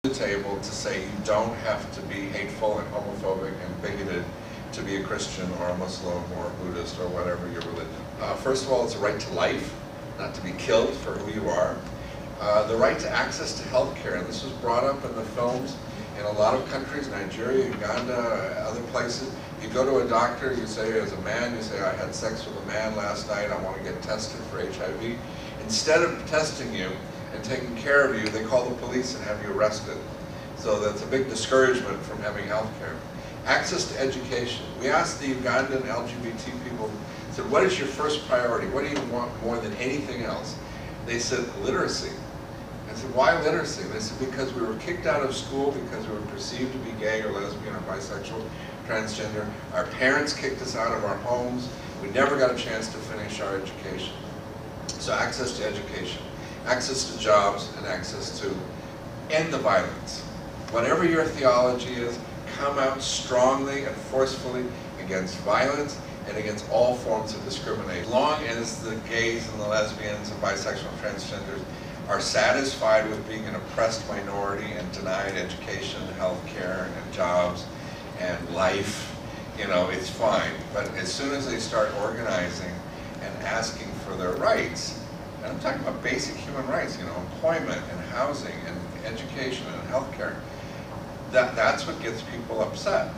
the table to say you don't have to be hateful and homophobic and bigoted to be a Christian or a Muslim or a Buddhist or whatever your religion. First of all, it's a right to life, not to be killed for who you are. The right to access to health care, and this was brought up in the films in a lot of countries, Nigeria, Uganda, other places. You go to a doctor, you say as a man, you say, I had sex with a man last night, I want to get tested for HIV. Instead of testing you and taking care of you, they call the police and have you arrested. So that's a big discouragement from having health care. Access to education. We asked the Ugandan LGBT people, said, what is your first priority? What do you want more than anything else? They said, literacy. I said, why literacy? They said, because we were kicked out of school because we were perceived to be gay or lesbian or bisexual, transgender. Our parents kicked us out of our homes. We never got a chance to finish our education. So access to education, access to jobs, and access to end the violence. Whatever your theology is, come out strongly and forcefully against violence and against all forms of discrimination. As long as the gays and the lesbians and bisexual and transgenders are satisfied with being an oppressed minority and denied education, health care, and jobs, and life, you know, it's fine. But as soon as they start organizing and asking for their rights, and I'm talking about basic human rights, you know, employment and housing and education and health care, that's what gets people upset.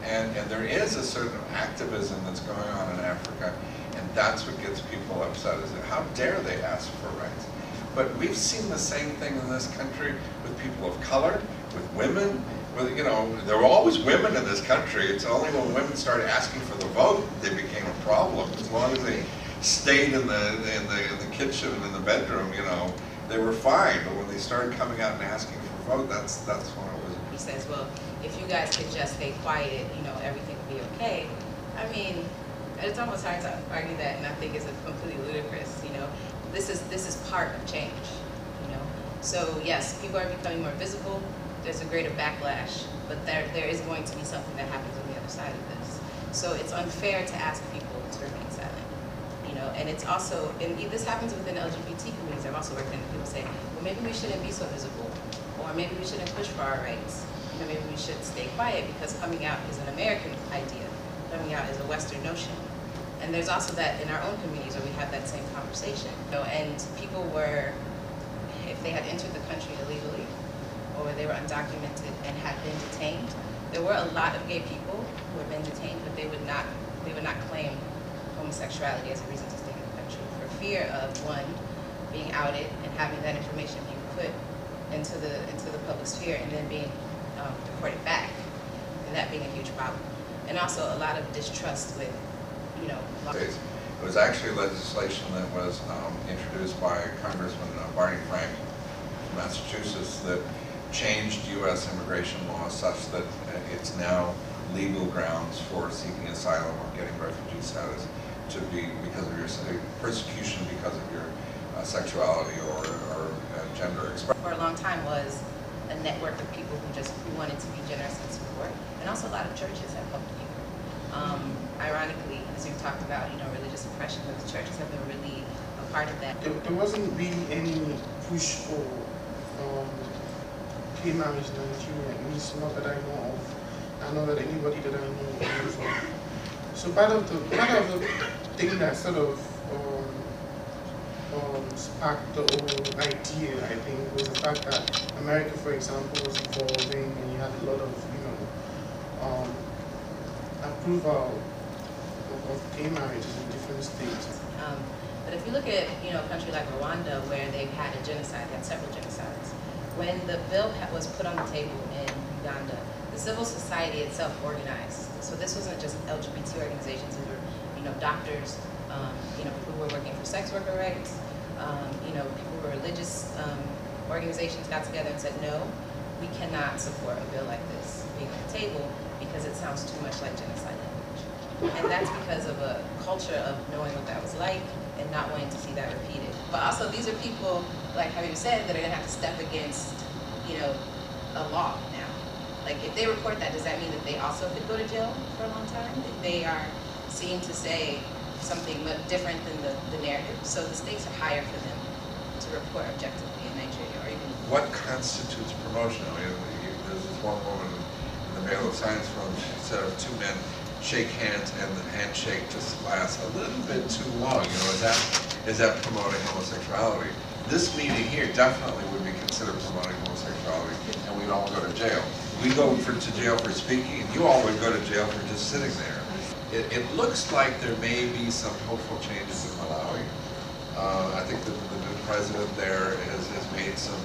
And there is a certain activism that's going on in Africa, and that's what gets people upset, is that how dare they ask for rights? But we've seen the same thing in this country with people of color, with women, with, you know, there were always women in this country. It's only when women started asking for the vote they became a problem. As long as they stayed in the kitchen and in the bedroom, you know, they were fine. But when they started coming out and asking for vote, that's when it was. He says, well, if you guys could just stay quiet, you know, everything would be okay. I mean, it's almost hard to argue that, and I think it's completely ludicrous, you know. This is part of change, you know. So yes, people are becoming more visible. There's a greater backlash, but there is going to be something that happens on the other side of this. So it's unfair to ask people to remain silent, you know. And it's also, and this happens within LGBT communities. I've also worked in, people say, well, maybe we shouldn't be so visible, or maybe we shouldn't push for our rights. You know, maybe we should stay quiet because coming out is an American idea. Coming out is a Western notion. And there's also that in our own communities where we have that same conversation. You know, and people were, if they had entered the country illegally, or they were undocumented and had been detained, there were a lot of gay people who had been detained, but they would not claim homosexuality as a reason to stay in the country for fear of, one, being outed and having that information being put into the public sphere and then being deported back, and that being a huge problem. And also a lot of distrust with, you know, It was actually legislation that was introduced by Congressman Barney Frank from Massachusetts that changed U.S. immigration law such that it's now legal grounds for seeking asylum or getting refugee status to be because of your persecution because of your sexuality or gender expression. For a long time was a network of people who wanted to be generous and support, and also a lot of churches have helped people. Ironically, as we've talked about, you know, religious oppression, but the churches have been really a part of that. There wasn't really any push for gay marriage in Nigeria, at least not that I know of. I know that anybody that I know knows of. So part of the thing that sort of sparked the whole idea, I think, was the fact that America, for example, was evolving, and you had a lot of, you know, approval of gay marriages in different states. But if you look at, you know, a country like Rwanda, where they've had a genocide, they had several genocides. When the bill was put on the table in Uganda, the civil society itself organized. So this wasn't just LGBT organizations; these were, you know, doctors, you know, people who were working for sex worker rights, you know, people who were religious organizations got together and said, no, we cannot support a bill like this being on the table because it sounds too much like genocide language. And that's because of a culture of knowing what that was like and not wanting to see that repeated. But also, these are people, like Habib said, that are going to have to step against, you know, a law now. Like, if they report that, does that mean that they also could go to jail for a long time? If they are seen to say something different than the narrative. So the stakes are higher for them to report objectively in Nigeria, or even what constitutes promotion? I mean, there's this one woman in the Vale of Science room, she said if two men shake hands and the handshake just lasts a little bit too long, you know, is that promoting homosexuality? This meeting here definitely would be considered promoting homosexuality, and we'd all go to jail. We go to jail for speaking, and you all would go to jail for just sitting there. It looks like there may be some hopeful changes in Malawi. I think the new president there has made some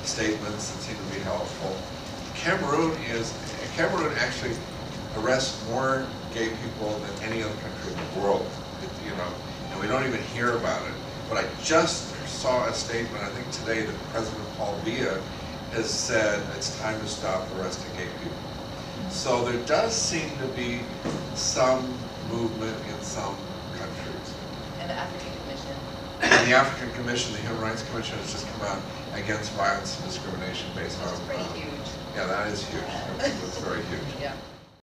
statements that seem to be helpful. Cameroon actually arrests more gay people than any other country in the world, you know, and we don't even hear about it. But I just saw a statement, I think today, that President Paul Biya has said it's time to stop arresting gay people. So there does seem to be some movement in some countries. And the African Commission. And the African Commission, the Human Rights Commission, has just come out against violence and discrimination based on. That's pretty huge. Yeah, that is huge. That's very huge. Yeah.